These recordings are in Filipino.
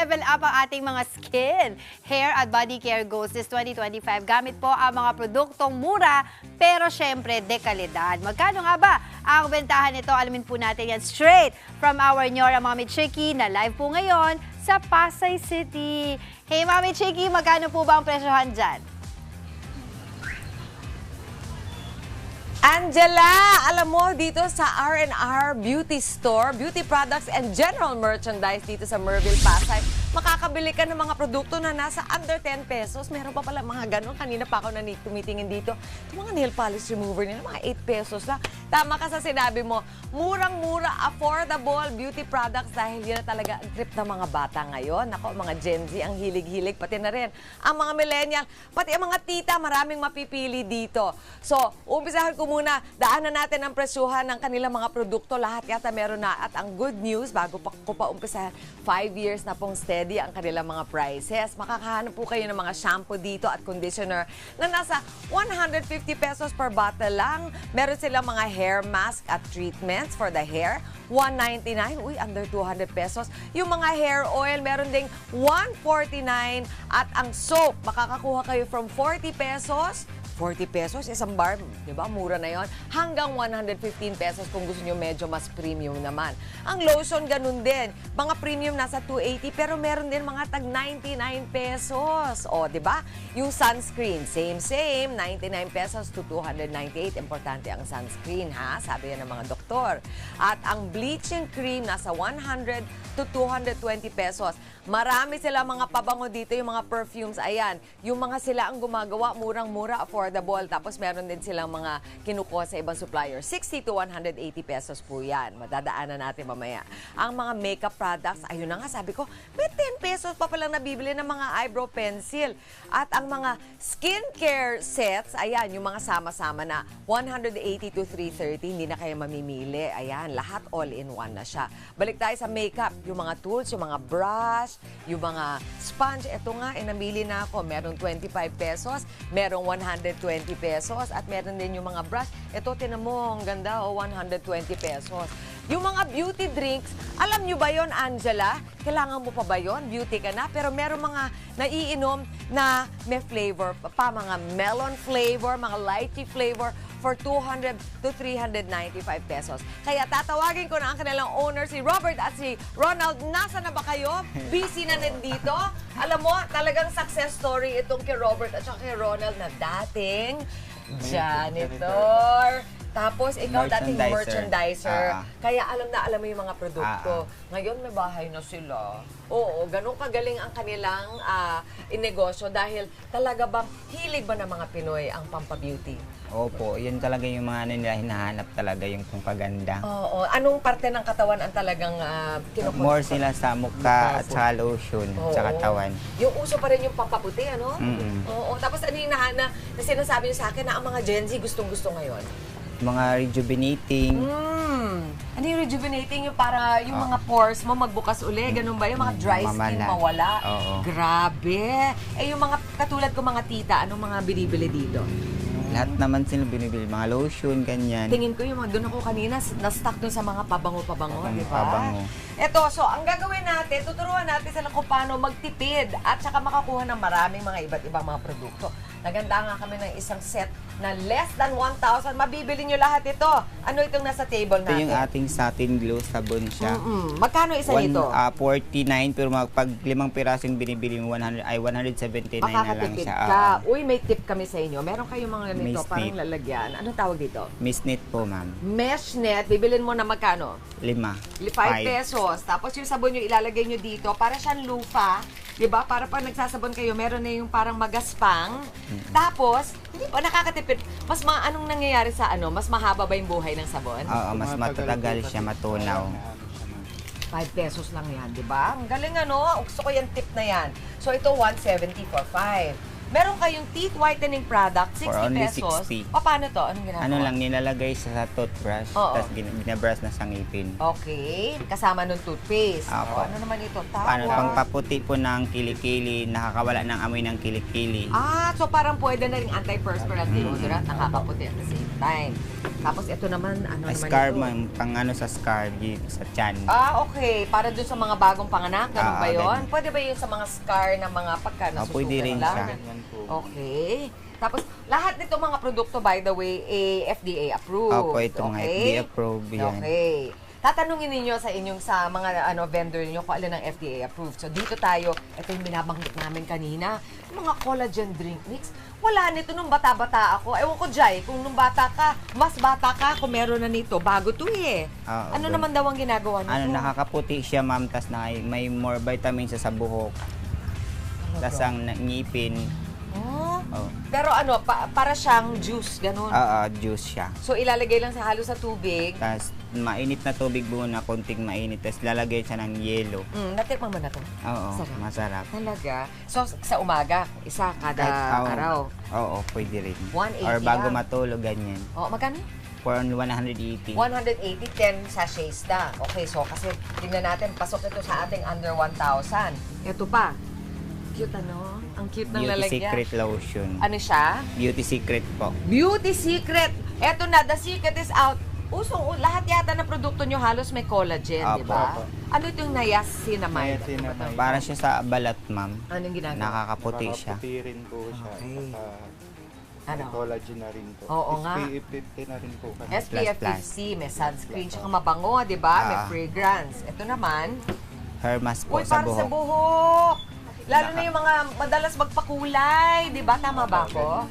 level up ang ating mga skin, hair at body care goals this 2025. Gamit po ang mga produktong mura pero syempre dekalidad. Magkano nga ba ang bentahan nito? Alamin po natin yan straight from our Nyora Mami Chiki na live po ngayon sa Pasay City. Hey Mami Chiki, magkano po ba ang presyohan dyan? Angela, alam mo, dito sa R&R Beauty Store, beauty products and general merchandise dito sa Merville, Pasay, makakabili ka ng mga produkto na nasa under 10 pesos. Meron pa pala mga ganun. Kanina pa ako tumitingin dito. Yung mga nail polish remover nila, mga 8 pesos lang. Tama ka sa sinabi mo, murang-mura, affordable beauty products dahil yun na talaga ang trip ng mga bata ngayon. Ako, mga Gen Z, ang hilig-hilig, pati na rin ang mga millennial, pati ang mga tita, maraming mapipili dito. So, umpisahan ko muna, daanan natin ang presyuhan ng kanilang mga produkto. Lahat yata meron na. At ang good news, bago ko pa umpisahan, 5 years na pong steady ang kanilang mga prices. Makakahanap po kayo ng mga shampoo dito at conditioner na nasa 150 pesos per bottle lang. Meron silang mga hair mask at treatments for the hair. 199, uy, under 200 pesos. Yung mga hair oil, meron ding 149. At ang soap, makakakuha kayo from 40 pesos. 40 pesos, isang bar, di ba? Mura na yon. Hanggang 115 pesos kung gusto nyo medyo mas premium naman. Ang lotion, ganun din. Mga premium nasa 280, pero meron din mga tag 99 pesos. O, di ba? Yung sunscreen, same, 99 pesos to 298. Importante ang sunscreen, ha? Sabi yan ng mga doktor. At ang bleaching cream, nasa 100 to 220 pesos. Marami sila mga pabango dito, yung mga perfumes, ayan. Yung mga sila ang gumagawa, murang-mura, affordable. Tapos meron din silang mga kinukuha sa ibang supplier. 60 to 180 pesos po yan. Madadaanan natin mamaya. Ang mga makeup products, ayun na nga, sabi ko, may 10 pesos pa palang nabibili ng mga eyebrow pencil. At ang mga skincare sets, ayan, yung mga sama-sama na 180 to 330, hindi na kayo mamimili. Ayan, lahat all-in-one na siya. Balik tayo sa makeup, yung mga tools, yung mga brush, yung mga sponge. Ito nga, namili na ako. Merong 25 pesos, merong 120 pesos, at meron din yung mga brush. Ito, tinan mo, ang ganda, 120 pesos. Yung mga beauty drinks, alam nyo ba yon, Angela? Kailangan mo pa ba yon? Beauty ka na, pero meron mga naiinom na may flavor pa, mga melon flavor, mga lychee flavor, for 200 to 395 pesos. Kaya tatawagin ko na ang kanilang owner, si Robert at si Ronald. Nasa na ba kayo? Busy na din dito? Alam mo, talagang success story itong kay Robert at kay Ronald na dating janitor. Tapos, ikaw dating merchandiser. Kaya alam mo yung mga produkto. Ngayon, may bahay na sila. Oo, ganun kagaling ang kanilang inegosyo dahil talaga bang hilig ba ng mga Pinoy ang pampabeauty? Opo, yun talaga yung mga nila hinahanap talaga, yung pampaganda. Oo, anong parte ng katawan ang talagang kinukuha? More sila sa mukha at sa lotion, sa katawan. Yung uso pa rin yung pampaputi, ano? Oo, tapos ano yung na sinasabi niyo sa akin na ang mga Gen Z gustong-gusto ngayon? Mga rejuvenating. Ano yung rejuvenating? Yung para yung mga pores mo magbukas uli, ganun ba? Yung mga dry skin mawala? Oo. Grabe! Eh yung mga katulad ko mga tita, anong mga binibili dito? Lahat naman sila binibili, mga lotion, ganyan. Tingin ko yung mga doon ako kanina, na-stuck doon sa mga pabango-pabango, di ba? Pabango. Ito, so ang gagawin natin, tuturuan natin sila kung paano magtipid at saka makakuha ng maraming mga iba't ibang mga produkto. Naganda nga kami ng isang set na less than 1,000. Mabibili nyo lahat ito. Ano itong nasa table natin? Ito yung ating satin glow sabon siya. Magkano isa nito? 49, pero pag 5 pirasong binibili mo, 179 na lang Makakatipid siya. ka. Uy, may tip kami sa inyo. Meron kayong mga ganito, Mesh parang net. lalagyan. Anong tawag dito? Miss Knit po, ma'am. Mesh net. Bibilin mo na magkano? 5. 5 pesos. Tapos yung sabon nyo ilalagay nyo dito. Para siyang lufa. Diba? Para pag nagsasabon kayo, meron na yung parang magaspang. Tapos, hindi pa nakakatipid. Anong nangyayari sa Mas mahaba ba yung buhay ng sabon? Oo, mas matatagal siya, matunaw. 5 pesos lang yan, di ba? Ang galing Gusto ko yung tip na yan. So ito, 170 for 5. Meron kayong teeth whitening product, 60 For only pesos. 60. Paano to? Anong ginagawa? Ano lang, nilalagay sa toothbrush, Oo. tapos binabrush na sa ngipin. Okay. Kasama ng toothpaste. Apo. Ano naman ito? Paano, Tawa. pangpaputi po ng kilikili, nakakawala ng amoy ng kilikili. So parang pwede na rin anti-perspirant deodorant, nakapaputi at the same time. Tapos ito naman, ano naman Scar, ito? ma'am, pang ano sa scar, sa chan. Okay. Para dun sa mga bagong panganak, ganun ba yun? ganun. Pwede ba yun sa mga scar na mga pagka nasusugat pwede rin lang? siya. Okay. Tapos, lahat nito mga produkto, by the way, FDA approved. Opo, ito mga Okay? FDA approved yan. Okay. Tatanungin ninyo sa mga vendor niyo kung alin ang FDA approved. So dito tayo, ito yung binabanggit namin kanina, yung mga collagen drink mix. Wala nito nung bata-bata ako. Ewan ko, Jai, kung nung bata ka, mas bata ka, kung meron na nito, bago to eh. Oo, Ano ganun. naman daw ang ginagawa nito? Ano, nakakaputi siya, ma'am, tas may more vitamins siya sa buhok. Tas ang ngipin, Oh. oh, Pero ano, para siyang juice, ganun. juice siya. So ilalagay lang sa halo sa tubig. Tas mainit na tubig muna, konting mainit, tas lalagay siya ng yelo. Natikman mo na to? Oo, Sarap. masarap. Talaga? So sa umaga, isa kada araw. Oo, pwede rin. 180 Or bago lang. matulog, ganyan. Oh, magkano? For 180. 180, 10 sachets na. Okay, so kasi tingnan natin, pasok ito sa ating under 1,000. Ito pa. Cute ano? Ang cute ng Beauty lalagyan. Secret Lotion. Ano siya? Beauty Secret po. Beauty Secret. Eto na, the secret is out. Lahat yata na produkto nyo halos may collagen, di ba? Apo. Ano itong niacinamide? Niacinamide. Para siya sa balat, ma'am. Anong ginagawa? Nakakaputi siya. Nakakaputi rin po siya. Okay. Saka Ano? collagen na rin po. Oo nga. SPF 50 na rin po. Kasi. SPF Plus. 50, may sunscreen, tsaka mabango, di ba? May fragrance. Ito naman, Hair mask po uy, sa para sa buhok. buhok. Lalo na yung mga madalas magpakulay, di ba? Tama ba ako?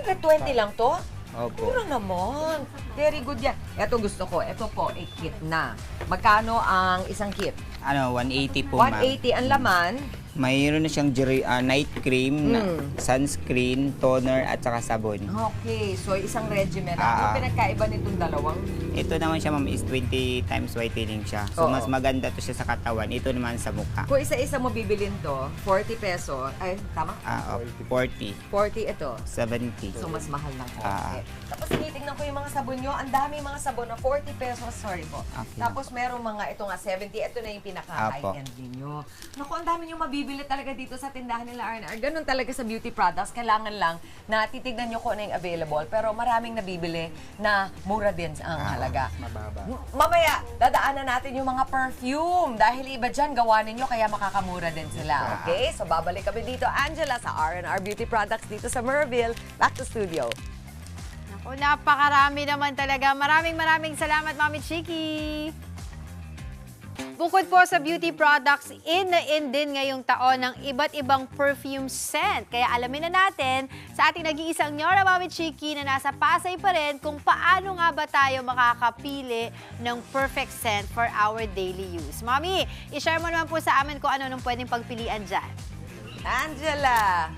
120 lang to? Opo. Mura naman. Very good yan. Ito gusto ko. Ito po, kit na. Magkano ang isang kit? Ano, 180 po, ma'am. 180 ang laman. Mayroon na siyang night cream, sunscreen, toner, at saka sabon. Okay, so isang regimen. Ano pinagkaiba nitong dalawang? Ito naman siya, ma'am, is 20 times whitening siya. So, Oo. mas maganda to siya sa katawan. Ito naman sa mukha. Kung isa-isa mo bibilin to, 40 peso. Ay, tama? 40, 40 ito. 70. So, mas mahal ng Ah. konti. Tapos, tinitingnan ko yung mga sabon nyo. Ang dami mga sabon na 40 pesos. Sorry po. Okay. Tapos, merong mga, ito nga, 70. Ito na yung Apo. pinaka-high-end ninyo. Naku, ang dami nyo mabibili talaga dito sa tindahan nila R&R. Ganun talaga sa beauty products. Kailangan lang na titignan nyo kung ano yung available. Pero maraming nabibili na mura din ang halaga. Mababa. Mamaya, dadaanan natin yung mga perfume. Dahil iba dyan, gawa ninyo, kaya makakamura din sila. Okay? So, babalik kami dito, Angela, sa R&R Beauty Products dito sa Merville. Back to studio. O, napakarami naman talaga. Maraming salamat, Mami Chiki. Bukod po sa beauty products, in din ngayong taon ng iba't ibang perfume scent. Kaya alamin na natin sa ating nag-iisang Nyora Mami Chiki na nasa Pasay pa rin kung paano nga ba tayo makakapili ng perfect scent for our daily use. Mami, ishare mo naman po sa amin kung ano nung pwedeng pagpilian dyan. Angela!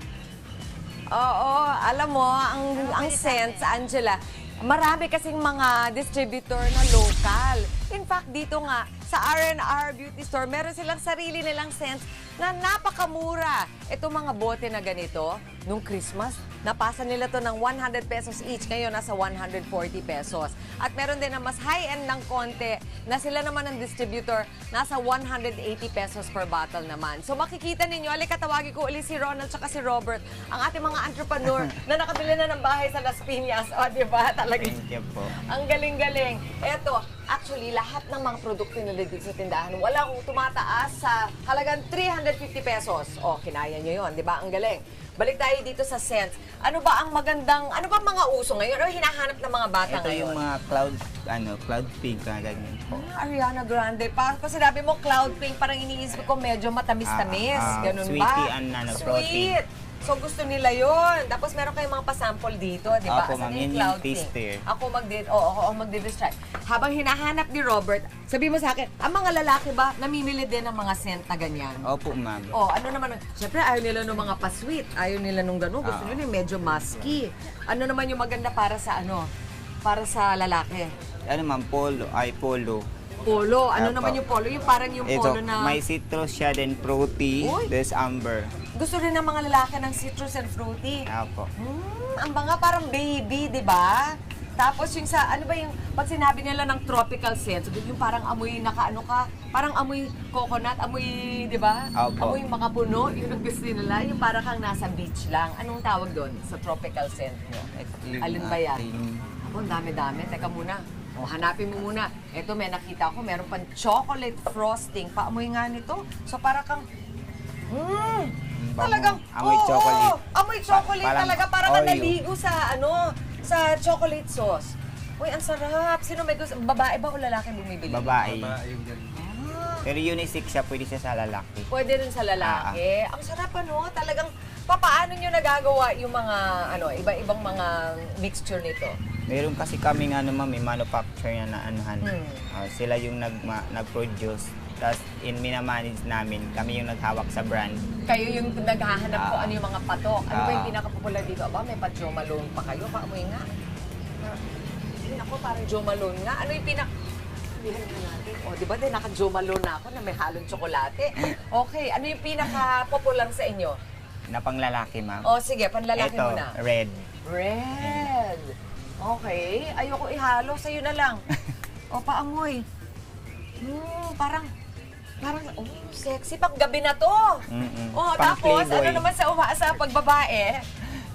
Oo, alam mo, ang scents, Angela, marami kasing mga distributor na local. In fact, dito nga, sa R&R Beauty Store, meron silang sarili nilang scents na napakamura. Ito mga bote na ganito, nung Christmas, napasa nila to ng 100 pesos each. Ngayon, nasa 140 pesos. At meron din na mas high-end ng konti na sila naman ang distributor, nasa 180 pesos per bottle naman. So makikita ninyo, alika tawagin ko ulit si Ronald at si Robert, ang ating mga entrepreneur na nakabili na ng bahay sa Las Piñas. O, di ba? Talaga. Thank you po. Ang galing-galing. Eto, actually, lahat ng mga produkto nila dito sa tindahan, wala akong tumataas sa halagang 350 pesos. O, kinaya nyo yun, di ba? Ang galing. Balik tayo dito sa scents. Ano ba ang magandang, ano ba mga uso ngayon? Ano hinahanap ng mga bata Ito ngayon? yung mga cloud pink na ganyan po. Ariana Grande. Pag sinabi mo cloud pink, parang iniisip ko medyo matamis-tamis. Ganun ba? Sweetie and protein. Sweet. So gusto nila yon. Tapos meron kayong mga pasample dito, di ba? Opo, Asan ma'am. yung Yan yung cloud pink? taster. Ako magdi-distract. Habang hinahanap ni Robert, sabi mo sa akin, ang mga lalaki ba namimili din ng mga scent na ganyan? Opo, ma'am. Oh, ano naman? Siyempre, ayaw nila ng mga pa-sweet. Ayaw nila nung gano'n. Gusto nila yung medyo musky. Ano naman yung maganda para sa ano? Para sa lalaki? Ano, ma'am, polo. Polo. Ano Apo. naman yung polo? Yung parang yung Ito, polo na... may citrus siya, then fruity, Uy. there's amber. gusto rin ng mga lalaki ng citrus and fruity. Opo. Ang banga parang baby, di ba? Tapos yung sa, ano ba yung, pag sinabi nila ng tropical scent, so yung parang amoy nakaano ka, parang amoy coconut, amoy, di ba? Opo. Amoy mga puno, yun ang gusto nila, yung parang kang nasa beach lang. Anong tawag doon sa tropical scent nyo? Alin ba yan? Ako, ang dami-dami. Teka muna. O, hanapin mo muna. Ito, may nakita ko, meron pang chocolate frosting. Paamoy nga nito. So, parang kang, talagang, Amoy chocolate. Amoy chocolate Parang talaga. Parang Oreo. naligo sa, sa chocolate sauce. Uy, ang sarap. Sino may gusto? Babae ba o lalaki bumibili? Babae. Yung ganun. Pero unisex siya, pwede siya sa lalaki. Pwede rin sa lalaki. Ang sarap talagang papaano nyo nagagawa yung mga iba-ibang mga mixture nito? Meron kasi kaming ma'am, may manufacturer na anuhan. Sila yung nag-produce. Tapos minamanage namin, kami yung naghawak sa brand. Kayo yung naghahanap ko ano yung mga patok. Ano ba yung Ah. pinaka-popular dito? Aba, may pa Jo Malone pa kayo. Paamoy nga. Ay, ako parang Jo Malone nga. Ano yung Sabihin na natin. O, di ba din naka-Jo Malone na ako na may halong tsokolate. Okay, ano yung pinaka-popular sa inyo? Na panglalaki, ma'am. O, sige, panlalaki Ito, muna. red. Red. Okay. Ayoko ihalo. Sa'yo na lang. O, paamoy. Parang, sexy. Pag gabi na to. Mm-mm. O, Pang tapos, Playboy. ano naman sa pagbabae?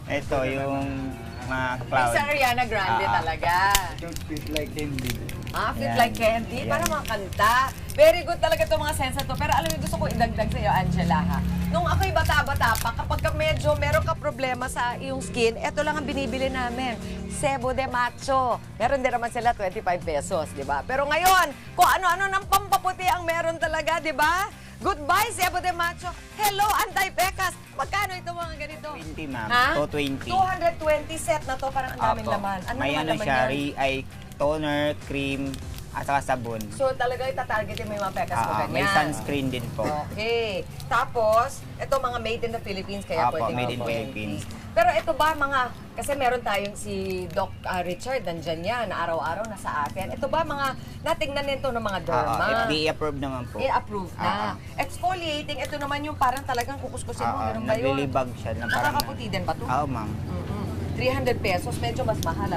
Ito, yung mga Yung cloud. sa Ariana Grande talaga. Yung sweet like candy. Feel Yan. like candy. Yan. Para mga kanta. Very good talaga itong mga sense na to. Pero alam mo, gusto ko idagdag sa'yo, Angela, ha? Nung ako'y bata-bata pa, kapag medyo meron ka problema sa iyong skin, eto lang ang binibili namin. Sebo de Macho. Meron din naman sila 25 pesos, di ba? Pero ngayon, kung ano-ano ng pampaputi ang meron talaga, di ba? Goodbye, Sebo de Macho. Hello, Anti-Pecas. Magkano ito mga ganito? 20, ma'am. Ha? 220. 220 set na to, parang ang daming Opo. laman. Ano May naman laman siya, yan? toner, cream, at saka sabon. So talaga itatargetin mo yung mga pekas mo ganyan? May sunscreen din po. Okay. Tapos, ito mga made in the Philippines, kaya Opo, pwede made in Philippines. Pero ito ba mga, kasi meron tayong si Doc Richard, nandyan yan, na araw-araw nasa atin. Ito ba mga, natingnan nito ng mga derma? FDA approved naman po. I-approve na. Exfoliating, ito naman yung parang talagang kukuskusin mo, meron ba yun? Naglilibag siya. Na parang Nakakaputi din ba ito? Oo, ma'am. 300 pesos, medyo mas mahal.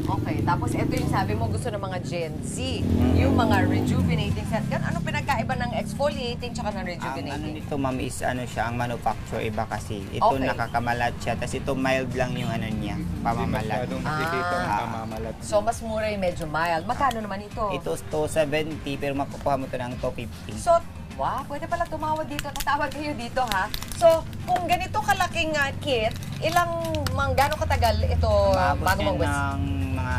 Okay, tapos ito yung sabi mo gusto ng mga Gen Z, yung mga rejuvenating set. Ano pinagkaiba ng exfoliating tsaka ng Ang rejuvenating? nito, ma'am, is siya, ang manufacture iba kasi. Ito Okay. nakakamalat siya, tapos ito mild lang yung niya, Hindi pamamalat. masyadong nakikita ang pamamalat. So, mas mura yung medyo mild. Magkano naman ito? Ito 270 pero makukuha mo ito ng 250. So, wow, pwede pala tumawag dito. Tatawag kayo dito, ha? So, kung ganito kalaking kit, gano'ng katagal ito Maabot bago yan mag-west? ng mga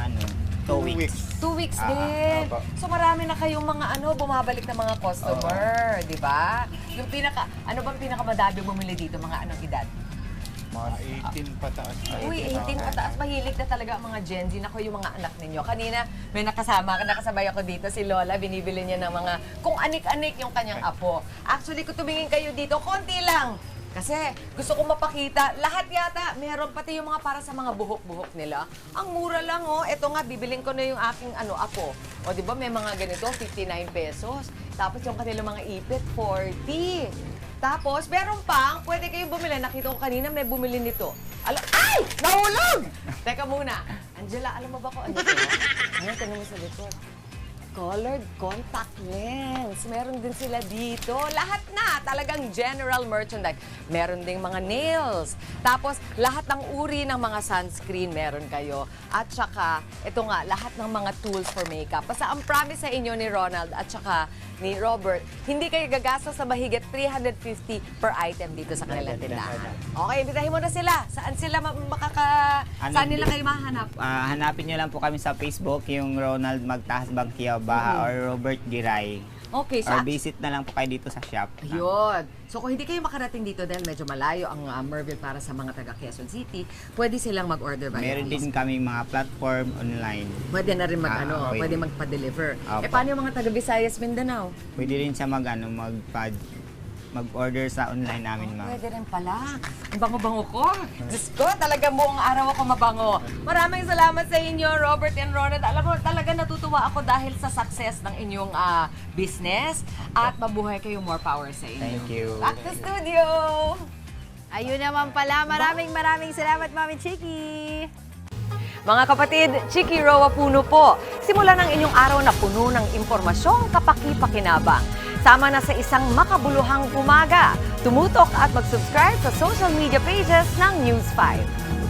2 weeks. 2 weeks Ah, din. opo. So marami na kayong mga bumabalik na mga customer, di ba? Yung ano bang pinakamadami bumili dito? Mga anong edad? Mga 18 pataas na. Uy, 18 pataas. Mahilig na talaga ang mga Gen Z. Naku, yung mga anak ninyo. Kanina, may nakasabay ako dito, si Lola. Binibili niya ng mga, kung anik-anik yung kanyang apo. Actually, kung tumingin kayo dito, konti lang. Kasi gusto kong mapakita, lahat yata, meron pati yung mga para sa mga buhok-buhok nila. Ang mura lang, oh. Ito nga, bibiling ko na yung aking apo. O, di ba, may mga ganito, 59 pesos. Tapos yung kanilang mga ipit, 40. Tapos, meron pang, pwede kayong bumili. Nakita ko kanina, may bumili nito. Ay! Nahulog! Teka muna. Angela, alam mo ba kung ano ito? Ano, tanong mo sa likod. Colored contact lens. Meron din sila dito. Lahat na. Talagang general merchandise. Meron ding mga nails. Tapos, lahat ng uri ng mga sunscreen meron kayo. At saka, ito nga, lahat ng mga tools for makeup. Basta ang promise sa inyo ni Ronald at saka ni Robert, hindi kayo gagastos sa mahigit 350 per item dito sa kanilang tindahan. Okay, imbitahin mo na sila. Saan sila saan nila kayo mahanap? Hanapin nyo lang po kami sa Facebook, yung Ronald Magtahas Bangkiao Baha or Robert Giray. Okay, Or visit na lang po kayo dito sa shop. Yun. So kung hindi kayo makarating dito dahil medyo malayo ang Merville para sa mga taga Quezon City, pwede silang mag-order by Meron din kami mga platform online. Pwede na rin pwede. pwede magpa-deliver. Opo. Paano yung mga taga Visayas, Mindanao? Pwede rin siya mag-order sa online namin, ma'am. Pwede rin pala. Ang bango-bango ko. Diyos ko, talaga buong araw ako mabango. Maraming salamat sa inyo, Robert and Ronald. Alam mo, talaga natutuwa ako dahil sa success ng inyong business at mabuhay kayo, more power sa inyo. Thank you. Back to studio! Ayun naman pala. Maraming salamat, Mami Chiki. Mga kapatid, Chiki Roa Puno po. Simulan ang inyong araw na puno ng impormasyong kapaki-pakinabang. Sama na sa isang makabuluhang umaga. Tumutok at mag-subscribe sa social media pages ng News 5.